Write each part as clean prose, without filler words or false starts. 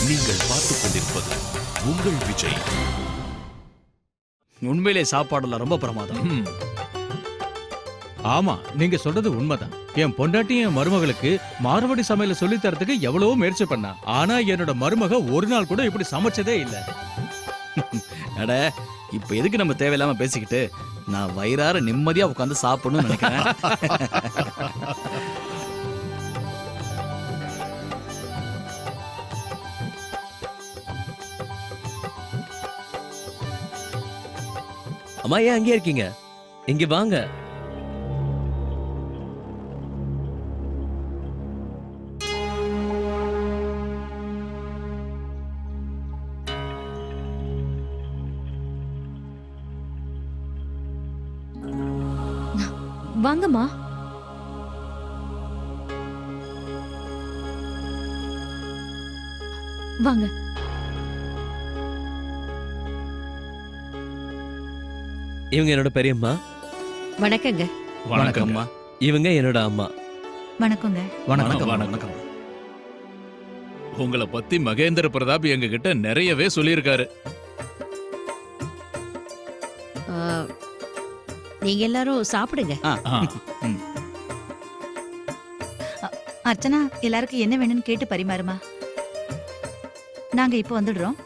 நீங்கள் பார்த்துக் கொண்டிருப்பது உங்கள் விஜய். உண்மையிலே சாப்பாடுல ரொம்ப பிரமாதம். ஆமா, நீங்க சொல்றது உண்மைதான். என் பொண்டாட்டி என் மருமகளுக்கு மாறுபடி சமையல சொல்லி தரதுக்கு எவ்வளவோ முயற்சி பண்ணா. ஆனா என்னோட மருமக ஒரு நாள் கூட இப்படி சமைச்சதே இல்ல. அட, இப்ப எதுக்கு நம்ம தேவையில்லாம பேசிக்கிட்டு? நான் வயிறார நிம்மதியா உட்காந்து சாப்பிடணும்னு நினைக்கிறேன். அம்மா, ஏன் அங்கேயே இருக்கீங்க? இங்க வாங்க. வாங்கம்மா. வாங்க. இவங்க என்னோட பெரியம்மா. வணக்கங்க. வணக்கம்மா. இவங்க என்னோட அம்மா. வணக்கங்க. வணக்கம் வணக்கம். உங்களை பத்தி மகேந்திர பிரதாப் எங்க கிட்ட நிறையவே சொல்லியிருக்காரு. நீங்க எல்லாரும் சாப்பிடுங்க. அர்ச்சனா, எல்லாருக்கும் என்ன வேணும்னு கேட்டு பரிமாறுமா. நாங்க இப்ப வந்துடுறோம்.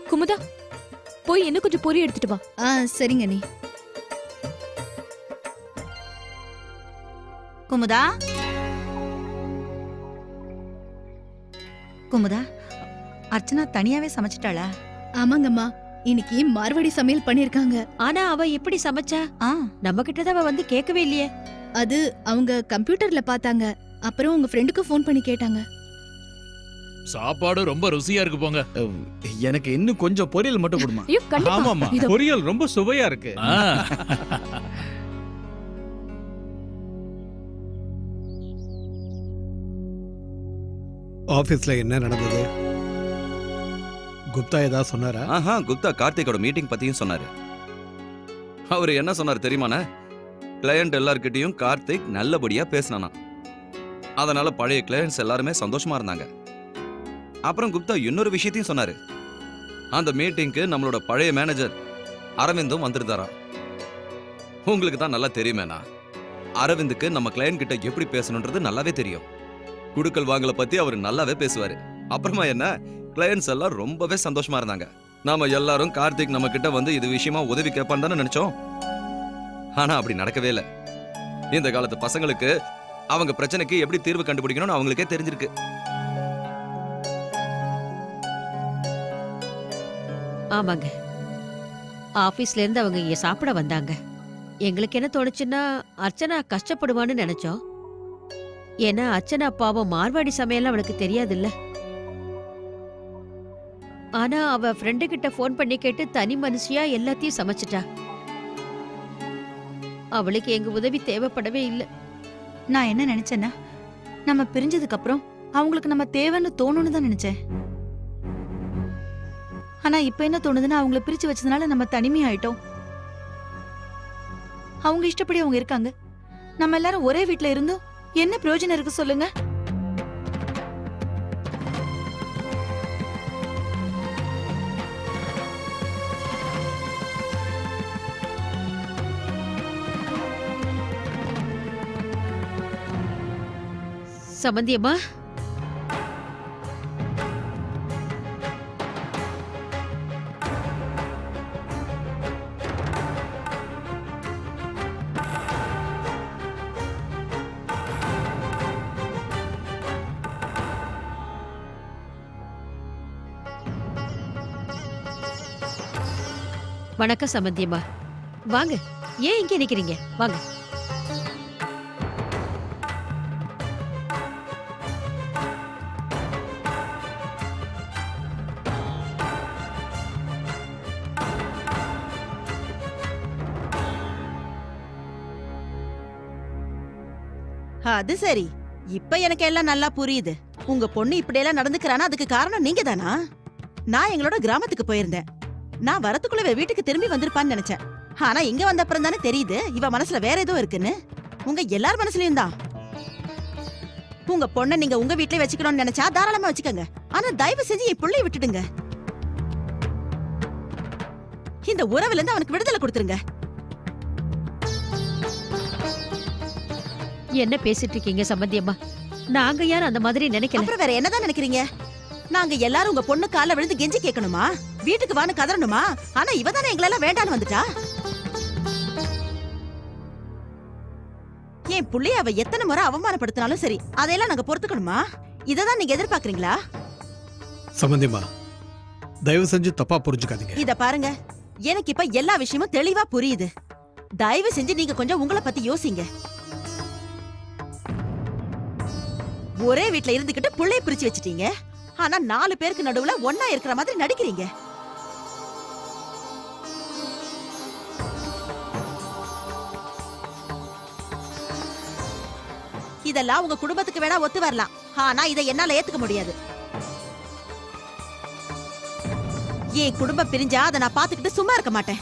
குமுதா, போய் இன்னும் கொஞ்சம் பொரி எடுத்துட்டு வா. சரிங்க நீ. குமுதா, குமுதா, அர்ச்சனா தனியாவே சமைச்சிட்டாளா? ஆமாங்கம்மா, இன்னைக்கு மார்வாடி சமையல் பண்ணிருக்காங்க. ஆனா அவ எப்படி சமைச்சா? நம்ம கிட்டதான் அவ வந்து கேட்கவே இல்லையே. அது அவங்க கம்ப்யூட்டர்ல பார்த்தாங்க. அப்புறம் உங்க ஃப்ரெண்டுக்கு ஃபோன் பண்ணி கேட்டாங்க. சாப்பாடு ரொம்ப ருசியா இருக்கு போங்க. எனக்கு இன்னும் கொஞ்சம் பொரியல் மட்டும் கொடுமா. ஆமாமா, பொரியல் ரொம்ப சுவையா இருக்கு. ஆபீஸ்ல என்ன நடந்தது? குப்தா ஏதாவது சொன்னாரா? குப்தா கார்த்திகோட மீட்டிங் பத்தியும் சொன்னாரு. அவரு என்ன சொன்னார் தெரியுமாண்ணே? கிளையண்ட் எல்லார்கிட்டையும் கார்த்திக் நல்லபடியா பேசினானா. அதனால பழைய கிளையண்ட்ஸ் எல்லாருமே சந்தோஷமா இருந்தாங்க. அப்புறம் குப்தா இன்னொரு விஷயத்தையும் சொன்னாரு. அந்த மீட்டிங்க்கு நம்மளோட பழைய மேனேஜர் அரவிந்தும் வந்திருந்தாரா. உங்களுக்கு தான் நல்லா தெரியுமேனா, அரவிந்துக்கு நம்ம கிளையண்ட் கிட்ட எப்படி பேசணுன்றது நல்லாவே தெரியும். குடுக்கல் வாங்கல பத்தி அவர் நல்லாவே பேசுவாரு. அப்புறமா என்ன, கிளையண்ட்ஸ் எல்லாம் ரொம்பவே சந்தோஷமா இருந்தாங்க. நாம எல்லாரும் கார்த்திக் நம்ம கிட்ட வந்து இது விஷயமா உதவி கேட்பான்னு தானே நினைச்சோம். ஆனா அப்படி நடக்கவே இல்லை. இந்த காலத்து பசங்களுக்கு அவங்க பிரச்சனைக்கு எப்படி தீர்வு கண்டுபிடிக்கணும்னு அவங்களுக்கே தெரிஞ்சிருக்கு. ஆமாங்க, ஆபீஸ்ல இருந்து அவங்க இங்க சாப்பிட வந்தாங்க. எங்களுக்கு என்ன தோணுச்சுன்னா, அர்ச்சனா கஷ்டப்படுவான்னு நினைச்சோம். ஏன்னா அர்ச்சனா பாவம் மார்வாடி சமையல் அவளுக்கு தெரியாதுல்ல. ஆனா அவ ஃப்ரெண்டு கிட்ட போன் பண்ணி கேட்டு தனி மனுஷியா எல்லாத்தையும் சமைச்சிட்டா. அவளுக்கு எங்க உதவி தேவைப்படவே இல்லை. நான் என்ன நினைச்சேன்னா, நம்ம பிரிஞ்சதுக்கு அப்புறம் அவங்களுக்கு நம்ம தேவைன்னு தோணுன்னு தான் நினைச்சேன். ஆனா இப்ப என்ன தோணுதுன்னா, அவங்கள பிரிச்சு வச்சதுனால நம்ம தனிமையாயிட்டோம். அவங்க இஷ்டப்படி அவங்க இருக்காங்க. நம்ம எல்லாரும் ஒரே வீட்ல இருந்தோம் என்ன பிரயோஜனம் இருக்கு சொல்லுங்க? சம்பந்தியம்மா, வணக்கம் சம்பந்தியம்மா. வாங்க, ஏன் இங்க நிக்கிறீங்க? வாங்க. அது சரி, இப்ப எனக்கு எல்லாம் நல்லா புரியுது. உங்க பொண்ணு இப்படியெல்லாம் நடந்துக்கிறானா அதுக்கு காரணம் நீங்க தானா? நான் எங்களோட கிராமத்துக்கு போயிருந்தேன். நான் வரத்துக்குள்ள இவ வீட்டுக்கு திரும்பி வந்திருப்பான்னு நினைச்சேன். ஆனா இங்க வந்த அப்புறம் தானே தெரியுது இவ மனசுல வேற ஏதோ இருக்குன்னு. உங்க எல்லார் மனசுலயும் தான். உங்க பொண்ணை நீங்க உங்க வீட்லயே வச்சுக்கணும்னு நினைச்சா தாராளமா வச்சுக்கோங்க. ஆனா தயவு செஞ்சு என் புள்ளைய விட்டுடுங்க. இந்த உறவுல இருந்து அவனுக்கு விடுதலை கொடுத்துருங்க. என்ன பேசிட்டு இருக்கீங்க சம்பந்தி அம்மா? நாங்க யாரும் அந்த மாதிரி நினைக்கல. அப்புறம் வேற என்னதான் நினைக்கிறீங்க? நாங்க எல்லாரும் உங்க பொண்ணு கால்ல விழுந்து கெஞ்சி கேட்கணுமா? வீட்டுக்கு வான்னு கதறணுமா? ஆனா இவ தானே எங்களெல்லாம் வேண்டான்னு வந்துட்டா. என் புள்ளைய அவ எத்தனை முறை அவமானப்படுத்தினாலும் சரி, அதையெல்லாம் நாங்க பொறுத்துக்கணுமா? இததான் நீங்க எதிர்பார்க்கறீங்களா? சம்பந்தியம்மா, தயவு செஞ்சு தப்பா புரிஞ்சுக்காதீங்க. இத பாருங்க, எனக்கு இப்ப எல்லா விஷயமும் தெளிவா புரியுது. தயவு செஞ்சு நீங்க கொஞ்சம் உங்களை பத்தி யோசிங்க. ஒரே வீட்ல இருந்துகிட்டு புள்ளைய பிரிச்சு வச்சிட்டீங்க. ஆனா 4 பேருக்கு நடுவுல ஒண்ணா இருக்கிற மாதிரி நடிக்கிறீங்க. இதெல்லாம் உங்க குடும்பத்துக்கு வேணா ஒத்து வரலாம். ஆனா இதை என்னால ஏத்துக்க முடியாது. என் குடும்பம் பிரிஞ்சா அதை நான் பாத்துக்கிட்டு சும்மா இருக்க மாட்டேன்.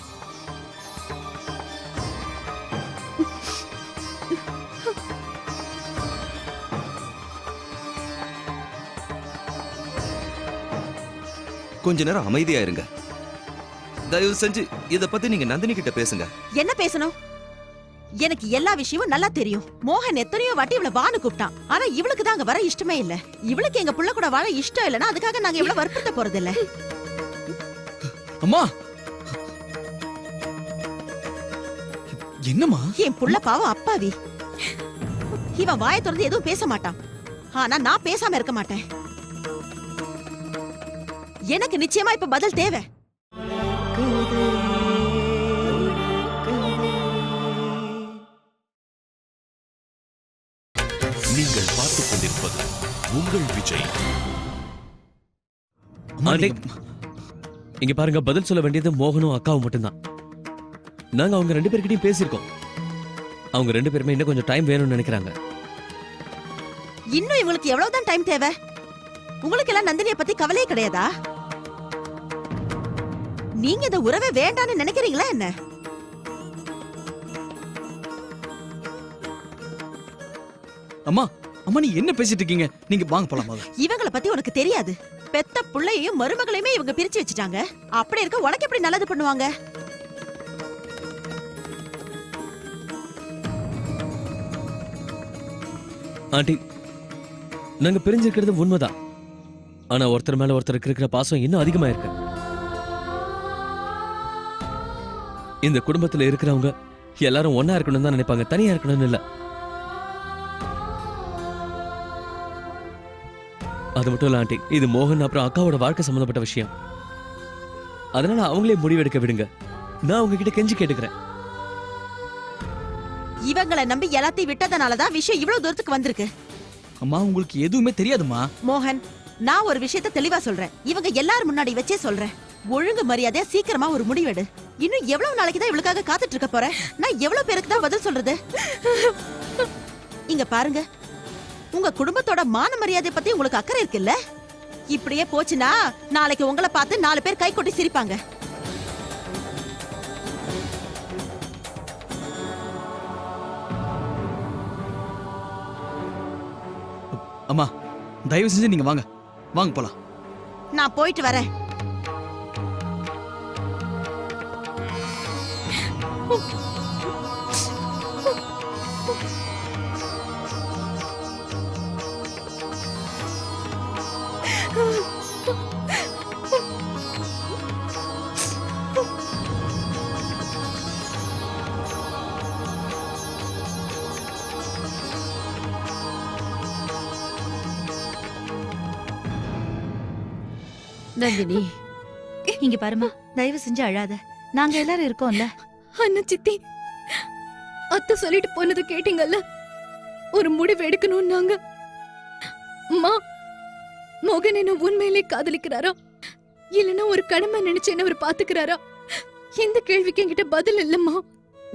கொஞ்ச நேரம் அமைதியா இருங்க. தயவு செஞ்சு இத பத்தி நீங்க நந்தினி கிட்ட பேசுங்க. என்ன பேசணும்? எனக்கு எல்லா விஷயமும் நல்லா தெரியும். மோகன் எத்தனையோ வாட்டி இவள வான்னு கூப்பிட்டான். ஆனா இவளுக்கு தான் அங்க வர இஷ்டமே இல்ல. இவளுக்கு எங்க புள்ள கூட வாழ இஷ்டம் இல்லனா அதுக்காக நாங்க இவள வற்புறுத்த போறது இல்ல. அம்மா, என்னம்மா? என் புள்ள பாவம் அப்பாவி. இவன் வாயை திறந்து எதுவும் பேச மாட்டான். ஆனா நான் பேசாம இருக்க மாட்டேன். எனக்கு நிச்சயமா இப்ப பதில் தேவை. நீங்கள் பார்த்துக் கொண்டிருப்பது உங்கள் விஜய். அம்மா, ஆண்டி, இங்க பாருங்க, பதில் சொல்ல வேண்டியது மோகனும் அக்காவும் மட்டும்தான். நாங்க அவங்க 2 பேர்கிட்டயும் பேசியிருக்கோம். அவங்க 2 பேருமே இன்னும் கொஞ்சம் டைம் வேணும்னு நினைக்கிறாங்க. இன்னும் இவங்களுக்கு எவ்வளவுதான் டைம் தேவை? உங்களுக்கு எல்லாம் நந்தினியை பத்தி கவலையே கிடையாதா? நீங்க இந்த உறவே வேண்டான்னு நினைக்கிறீங்களா என்ன? அம்மா, அம்மா, நீ என்ன பேசிட்டு இருக்கீங்க? நீங்க வாங்க போலாம் வாங்க. இவங்கள பத்தி உனக்கு தெரியாது. பெத்த புள்ளையையும் மருமகளையுமே இவங்க பிரிச்சு வச்சுட்டாங்க. அப்படி இருக்க உனக்கு எப்படி நல்லது பண்ணுவாங்க? ஆண்டி, நாங்க பிரிஞ்சிருக்கிறது உண்மைதான். ஆனா ஒருத்தர் மேல ஒருத்தருக்கு இருக்கிற பாசம் இன்னும் அதிகமா இருக்கு. இந்த குடும்பத்துல இருக்கிறவங்க எல்லாரும் ஒன்னா இருக்கணும்னு தான் நினைப்பாங்க, தனியா இருக்கணும்னு இல்ல. அது மட்டும் இல்ல ஆண்டி, இது மோகன் அப்புறம் அக்காவோட வாழ்க்கை சம்பந்தப்பட்ட விஷயம். அதனால அவங்களே முடிவெடுக்க விடுங்க. நான் அவங்க கிட்ட கெஞ்சி கேட்டுக்கிறேன். இவங்களை நம்பி எல்லாத்தையும் விட்டதனாலதான் விஷயம் இவ்வளவு தூரத்துக்கு வந்திருக்கு. அம்மா, உங்களுக்கு எதுவுமே தெரியாதுமா. மோகன், நான் ஒரு விஷயத்த தெளிவா சொல்றேன். இவங்க எல்லாரும் முன்னாடி வச்சே சொல்றேன். ஒழுங்கு மரியாதையா சீக்கிரமா ஒரு முடிவெடு. இன்னும் எவ்வளவு நாளைக்கு தான் இவளுக்காக காத்துட்டு இருக்க போறேன்? நான் எவ்வளவு பேருக்கு தான் பதில் சொல்றது? இங்க பாருங்க, உங்க குடும்பத்தோட மான மரியாதை பத்தி உங்களுக்கு அக்கறை இருக்குல்ல? இப்படியே போச்சுன்னா நாளைக்கு உங்களை பார்த்து 4 பேர் கை கொட்டி சிரிப்பாங்க. அம்மா, தயவு செஞ்சு நீங்க வாங்க. வாங்க போலாம். நான் போயிட்டு வரேன். நந்தினி, இங்க பாருமா, தயவு செஞ்சு அழாத. நாங்க எல்லாரும் இருக்கோம்ல. அண்ணா சித்தி, அத்தை சொல்லிட்டு போனது கேட்டீங்கல்ல? ஒரு முடிவு எடுக்கணும் நாங்க. அம்மா, மோகன் என்ன உண்மையிலே காதலிக்கிறாரா இல்லனா ஒரு கடமை நினைச்சு என்ன அவர் பாத்துக்கிறாரா? எந்த கேள்விக்கு என்கிட்ட பதில் இல்லம்மா.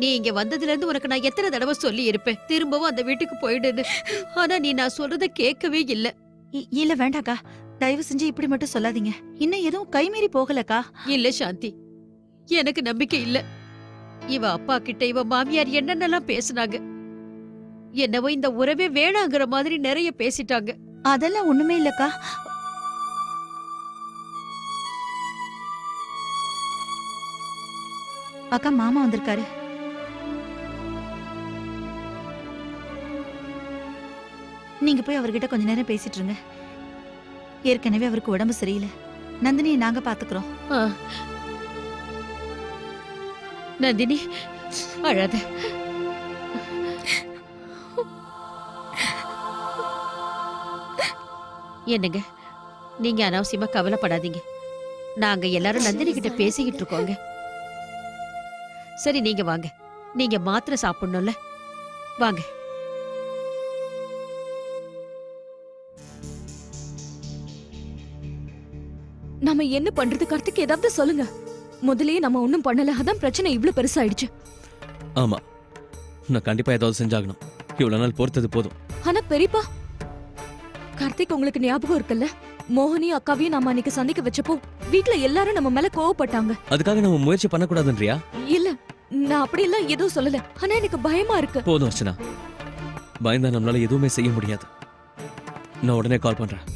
நீ இங்க வந்ததுல இருந்து உனக்கு நான் எத்தனை தடவை சொல்லி இருப்பேன் திரும்பவும் அந்த வீட்டுக்கு போயிடுன்னு. ஆனா நீ நான் சொல்றத கேட்கவே இல்ல. இல்ல வேண்டாக்கா, தயவு செஞ்சு இப்படி மட்டும் சொல்லாதீங்க. இன்னும் எதுவும் கைமீறி போகலக்கா. இல்ல சாந்தி, எனக்கு நம்பிக்கை இல்ல. இவ அப்பா கிட்ட இவ மாமியார் என்னென்னலாம் பேசுனாங்க. என்னவோ இந்த உறவே வேணாங்கிற மாதிரி நிறைய பேசிட்டாங்க. அதெல்லாம் ஒண்ணுமே இல்லக்கா. அக்கா, மாமா வந்திருக்காரு. நீங்க போய் அவர்கிட்ட கொஞ்ச நேரம் பேசிட்டு இருங்க. ஏற்கனவே அவருக்கு உடம்பு சரியில்லை. நந்தினியை நாங்க பாத்துக்கிறோம். ஆ. நந்தினி, அழாத. என்னங்க, நீங்க அனாவசியமா கவலைப்படாதீங்க. நாங்க எல்லாரும் நந்தினி கிட்ட பேசிக்கிட்டு இருக்கோங்க. சரி, நீங்க வாங்க. நீங்க மாத்திரை சாப்பிடணும்ல, வாங்க. நாம என்ன பண்றது கார்த்திக்? ஏதாவது சொல்லுங்க. முதல்லயே நம்ம ஒண்ணும் பண்ணல, அதான் பிரச்சனை இவ்ளோ பெருசாயிடுச்சு. ஆமா, நான் கண்டிப்பா ஏதாவது செஞ்சாகணும். இவ்வளவு நாள் பொறுத்தது போதும். ஆனா பெரியப்பா, கார்த்திக் உங்களுக்கு ஞாபகம் இருக்குல்ல, மோகனி அக்காவையும் நாம அன்னைக்கு சந்திக்க வச்சப்போ வீட்ல எல்லாரும் நம்ம மேல கோவப்பட்டாங்க. அதுக்காக நம்ம முயற்சி பண்ணக்கூடாதுன்றியா? இல்ல, நான் அப்படியெல்லாம் எதுவும் சொல்லல. ஆனா எனக்கு பயமா இருக்கு. போதும் அர்ச்சனா, பயந்தா நம்மளால எதுவுமே செய்ய முடியாது. நான் உடனே கால் பண்றேன்.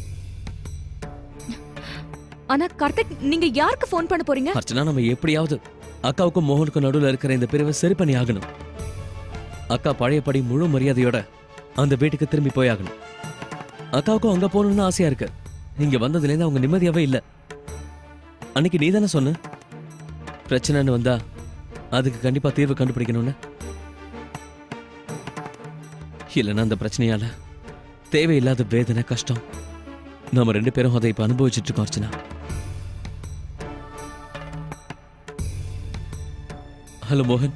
ஆனா கார்த்திக், நீங்க யாருக்கு ஃபோன் பண்ண போறீங்க? அர்ச்சனா, நம்ம எப்படியாவது அக்காவுக்கும் மோகனுக்கும் நடுவுல இருக்கிற இந்த பிரிவை சரி பண்ணி ஆகணும். அக்கா பழையபடி முழு மரியாதையோட அந்த வீட்டுக்கு திரும்பி போய் ஆகணும். அக்காவுக்கும் அங்க போகணும்னு ஆசையா இருக்கு. இங்க வந்ததுலேருந்து அவங்க நிம்மதியாவே இல்ல. அன்னைக்கு நீ தானே சொன்ன, பிரச்சனைன்னு வந்தா அதுக்கு கண்டிப்பா தீர்வு கண்டுபிடிக்கணும்னு. இல்லைன்னா அந்த பிரச்சனையால தேவையில்லாத வேதனை, கஷ்டம், நாம 2 பேரும் அதை இப்ப அனுபவிச்சுட்டு இருக்கோம். அர்ச்சனா, ஹலோ மோகன்,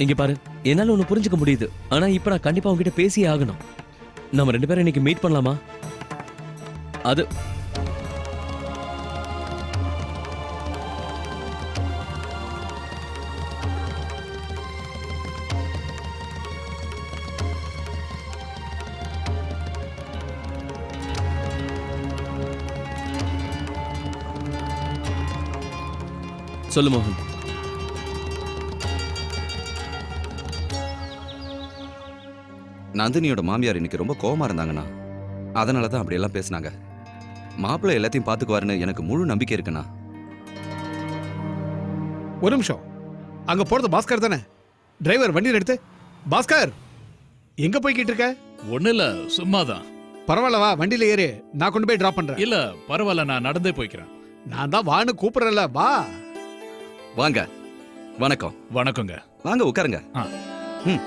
இங்க பாரு, என்னால ஒண்ணு புரிஞ்சுக்க முடியுது. ஆனா இப்ப நான் கண்டிப்பா உங்ககிட்ட பேசியே ஆகணும். நம்ம 2 பேரும் இன்னைக்கு மீட் பண்ணலாமா? அது சொல்லு மோகன். நந்தினியோட மாமியார் இன்னைக்கு ரொம்ப கோவமா இருந்தாங்கண்ணா. அதனால தான் அப்படியெல்லாம் பேசினாங்க. மாப்பிள்ளை எல்லாத்தையும் பார்த்துக்குவாருன்னு எனக்கு முழு நம்பிக்கை இருக்குண்ணா. ஒரு நிமிஷம், அங்க போறது பாஸ்கர் தானே? டிரைவர் வண்டியில் எடுத்து. பாஸ்கர், எங்க போய்கிட்டு இருக்க? ஒண்ணு இல்ல, சும்மாதான். பரவாயில்ல, வா வண்டியில ஏறு, நான் கொண்டு போய் டிராப் பண்றேன். இல்ல பரவாயில்ல, நான் நடந்தே போய்க்கிறேன். நான் தான் வான்னு கூப்பிடுறேன்ல, வா. வாங்க. வணக்கம். வணக்கங்க. வாங்க உட்காருங்க. ஆ. ம்.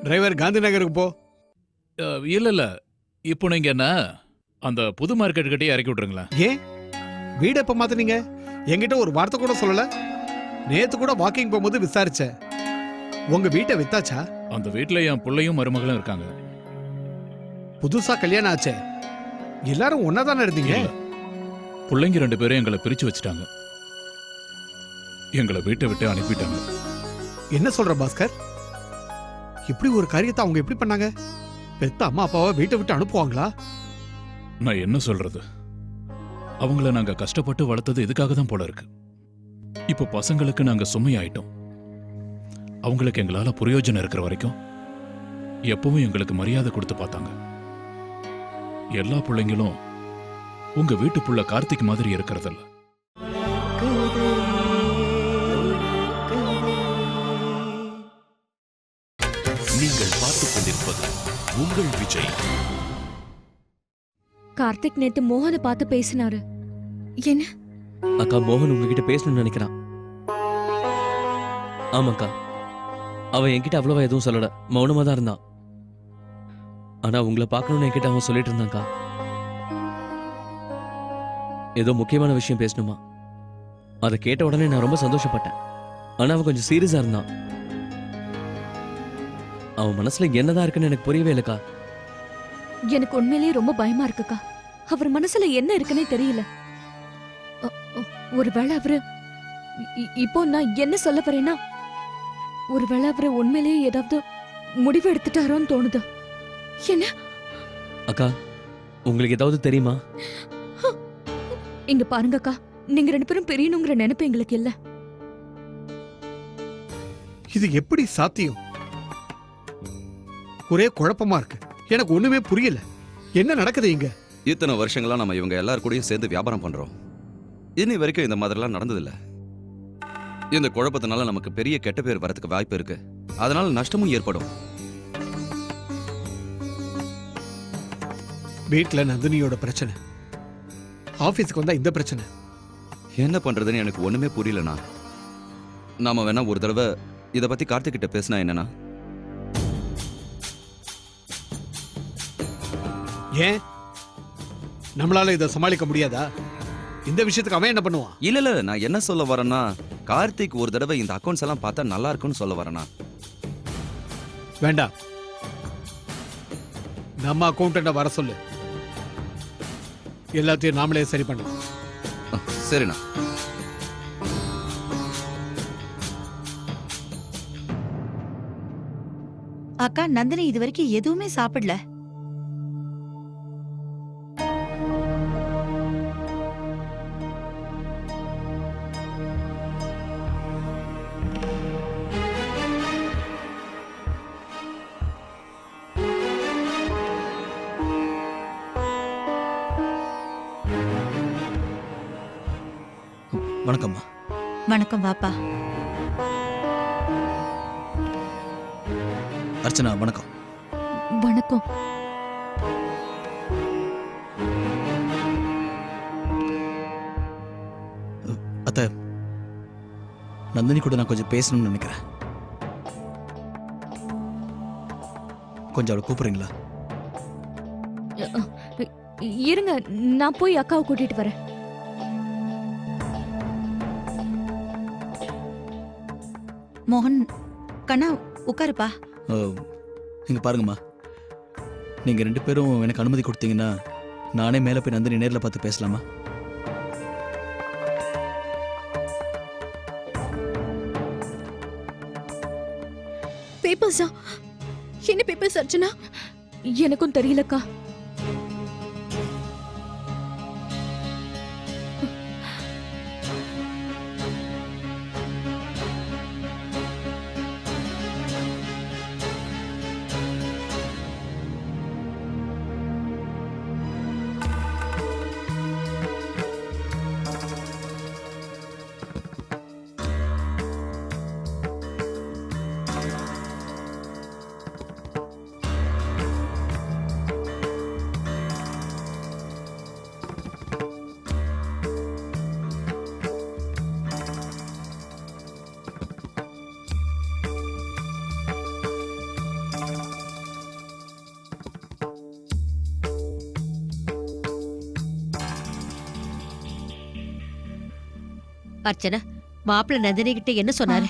டிரைவர் காந்தி நகருக்கு போ. இல்ல இல்ல, இப்போ நீங்க என்ன அந்த புது மார்க்கெட் கிட்டே இறக்கி விட்டுருங்களேன். ஏன் வீடு எப்ப மாத்துனீங்க? என்கிட்ட ஒரு வார்த்தை கூட சொல்லல. நேத்து கூட வாக்கிங் போகும்போது விசாரிச்சேன். உங்க வீட்டை வித்தாச்சா? அந்த வீட்ல என் பிள்ளையும் மருமகளும் இருக்காங்க. புதுசா கல்யாணம் ஆச்சே, எல்லாரும் ஒன்னாதானே இருந்தீங்க? இல்ல, பிள்ளைங்க 2 பேரும் எங்களை பிரிச்சு வச்சுட்டாங்க. எங்களை வீட்டை விட்டு அனுப்பிட்டாங்க. என்ன சொல்ற பாஸ்கர்? இப்படி ஒரு காரியத்தை அவங்க எப்படி பண்ணாங்க? பெத்த அம்மா அப்பாவை வீட்டை விட்டு அனுப்புவாங்களா? நான் என்ன சொல்றது, அவங்கள நாங்க கஷ்டப்பட்டு வளர்த்தது இதுக்காக தான் போல இருக்கு. இப்ப பசங்களுக்கு நாங்க சுமையாயிட்டோம். அவங்களுக்கு எங்களால பிரயோஜனம் இருக்கிற வரைக்கும் எப்பவும் எங்களுக்கு மரியாதை கொடுத்து பார்த்தாங்க. எல்லா பிள்ளைங்களும் உங்க வீட்டு புள்ள கார்த்திக் மாதிரி இருக்கிறதில்ல. நீங்கள் பார்த்துக் கொண்டிருப்பது உங்கள் விஜய். கார்த்திக் நேத்து மோகனை பார்த்து பேசினாரு. என்ன? அக்கா, மோகன் உங்ககிட்ட பேசணும்னு நினைக்கிறான். ஆமாக்கா, அவன் என்கிட்ட அவ்வளவா எதுவும் சொல்லல, மௌனமா தான் இருந்தான். ஆனா உங்களை பார்க்கணும்னு என்கிட்ட அவன் சொல்லிட்டு இருந்தான்க்கா. ஏதோ முக்கியமான விஷயம் பேசணுமா. அதை கேட்ட உடனே நான் ரொம்ப சந்தோஷப்பட்டேன். ஆனா அவன் கொஞ்சம் சீரியஸா இருந்தான். அவன் மனசுல என்னதான் இருக்குன்னு எனக்கு புரியவே இல்லக்கா. எனக்கு உண்மையிலேயே ரொம்ப பயமா இருக்குக்கா. அவர் மனசுல என்ன இருக்குன்னே தெரியல. ஒருவேளை அவரு இப்போ நான் என்ன சொல்ல வரேன்னா, ஒருவேளை அவரு உண்மையிலேயே ஏதாவது முடிவு எடுத்துட்டாரோன்னு தோணுது. என்ன அக்கா, உங்களுக்கு ஏதாவது தெரியுமா? இங்க பாருங்க அக்கா, நீங்க 2 பேரும் பெரியணுங்கிற நினைப்பு எங்களுக்கு இல்ல. இது எப்படி சாத்தியம்? ஒரே குழப்பமா இருக்கு. எனக்கு ஒண்ணுமே புரியல. என்ன நடக்குது இங்க? இத்தனை வருஷங்களா நம்ம இவங்க எல்லார் கூடயும் சேர்ந்து வியாபாரம் பண்றோம். இனி வரைக்கும் இந்த மாதிரிலாம் நடந்ததில்ல. இந்த குழப்பத்தினால நமக்கு பெரிய கெட்ட பேர் வரதுக்கு வாய்ப்பு இருக்கு. அதனால நஷ்டமும் ஏற்படும். வீட்ல நந்தினியோட பிரச்சனை, ஆபீஸ்க்கு வந்தா இந்த பிரச்சனை. என்ன பண்றதுன்னு எனக்கு ஒண்ணுமே புரியலண்ணா. நாம வேணா ஒரு தடவை இத பத்தி கார்த்திக் கிட்ட பேசினா என்னன்னா? ஏன் நம்மளால இதை சமாளிக்க முடியாதா? இந்த விஷயத்துக்கு அவன் என்ன பண்ணுவான்? இல்ல நான் என்ன சொல்ல வரேன்னா, கார்த்திக் ஒரு தடவை இந்த அக்கவுண்ட்ஸ் எல்லாம் பார்த்தா நல்லா இருக்கும்னு சொல்ல வரேனா. வேண்டாம், நம்ம அக்கௌண்ட் வர சொல்லு. எல்லாத்தையும் நாமளே சரி பண்ணலாம். சரிண்ணா. அக்கா, நந்தினி இது வரைக்கும் எதுவுமே சாப்பிடல. வணக்கம்மா. வணக்கம், வாப்பா. அர்ச்சனா வணக்கம். வணக்கம். அத்தை, நந்தினி கூட நான் கொஞ்சம் பேசணும்னு நினைக்கிறேன். கொஞ்சம் அவளை கூப்பிடுறீங்களா? இருங்க, நான் போய் அக்காவை கூட்டிட்டு வரேன். மோகன், கண்ணா உட்காருப்பா. இங்க பாருங்கம்மா, நீங்க 2 பேரும் எனக்கு அனுமதி கொடுத்தீங்கன்னா நானே மேல போய் நந்தினி நேர்ல பார்த்து பேசலாமா? பேப்பர்ஸா? என்ன பேப்பர்ஸ் அர்ச்சனா? எனக்கும் தெரியலக்கா. அர்ச்சனா, மாப்பிள்ள நந்தினி கிட்ட என்ன சொன்னாரு?